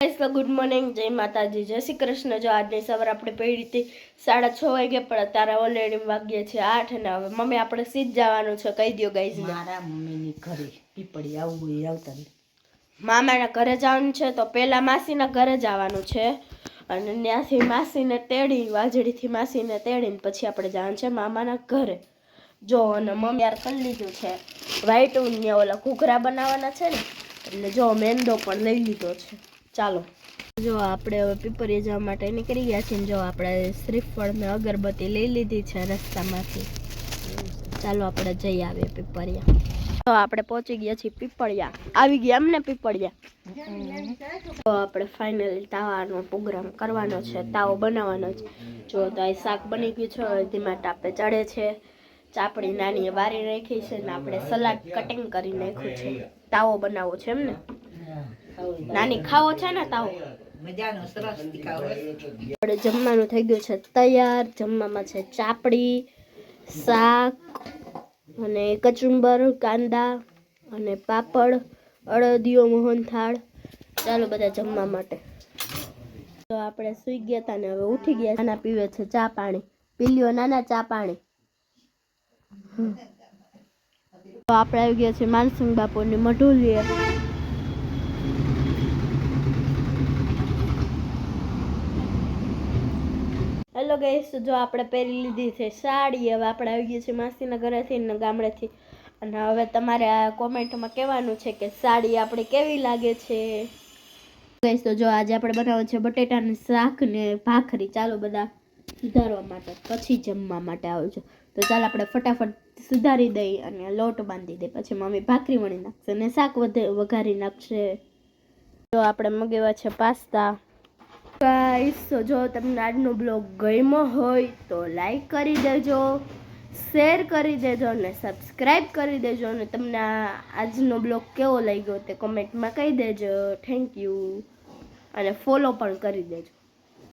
તો good morning, જય માતાજી, જય શ્રી કૃષ્ણ। જો આજની સવાર આપણે પડી હતી 6:30 વાગે, પણ અત્યારે ઓલરેડી વાગ્યે છે 8 ને હવે મમ્મી આપણે સીધ જવાનું છે। કહી દો ગાઈઝ, મારા મમ્મીની ઘરે પીપળી આવવું હોય આવતા મામાના ઘરે જવાનું છે તો પહેલા માસીના ઘરે જવાનું છે અને ત્યાંથી માસીને તેડી વાજડીથી માસીને તેડીને પછી આપણે જવાનું છે મામાના ઘરે। જો અને મમ્મી યાર કરી લીધું છે વ્હાઈટ ઊન ઓલા ઘૂઘરા બનાવવાના છે ને, એટલે જો મેંદો પણ લઈ લીધો છે। ચાલો જો આપણે હવે પીપળિયા જવા માટે નીકળી ગયા છીએ। જો આપણે શ્રીફળ ને અગરબત્તી લઈ લીધી છે રસ્તામાંથી। ચાલો આપણે જઈ આવીએ પીપળિયા। તો આપણે પહોંચી ગયા છીએ પીપળિયા, આવી ગયા અમને પીપળિયા। તો આપણે ફાઇનલી તાવાનો પ્રોગ્રામ કરવાનો છે, તાવો બનાવવાનો છે। જો તો આ શાક બની ગયું છે, ધીમા તાપે ચડે છે। ચાપડી નાની વારી રાખી છે ને આપણે સલાડ કટિંગ કરી નાખ્યું છે। તાવો બનાવવો છે એમ ને નાની, ખાવો છે ને તાવો મજાનો સરસ તીખાવો। આપણે જમવાનું થઈ ગયું છે તૈયાર। જમવામાં છે ચાપડી, શાક અને કચુંબર, કાંદા અને પાપડ, અડદિયો મોહનથાળ। ચાલો બધા જમવા માટે। તો આપણે સૂઈ ગયા હતા ને હવે ઉઠી ગયા। નાના પીવે છે ચા પાણી, પી લ્યો નાના ચા પાણી। તો આપણે આવી ગયા છીએ માનસિંહ બાપુની મઢુલીએ। હેલો ગાઈસ, જો આપણે પહેરી લીધી છે સાડી। હવે આપણે આવી ગયા છીએ માસીના ઘરેથી ને ગામડેથી, અને હવે તમારે આ કોમેન્ટમાં કહેવાનું છે કે સાડી આપણે કેવી લાગે છે ગાઈસ। તો જો આજે આપણે બનાવવાનું છે બટેટાનું શાક ને ભાખરી। ચાલો બધા સુધારવા માટે, પછી જમવા માટે આવજો। તો ચાલો આપણે ફટાફટ સુધારી દઈ અને લોટ બાંધી દઈ, પછી મમ્મી ભાખરી વણી નાખશે અને શાક વઘારી નાખશે। તો આપણે મગાવ્યા છે પાસ્તા ગાઈસ। તો જો તમને આજનો બ્લોગ ગમ્યો હોય તો લાઈક કરી દેજો, શેર કરી દેજો અને સબસ્ક્રાઈબ કરી દેજો, અને તમને આજનો બ્લોગ કેવો લાગ્યો તે કોમેન્ટમાં કહી દેજો। થેન્ક યુ, અને ફોલો પણ કરી દેજો।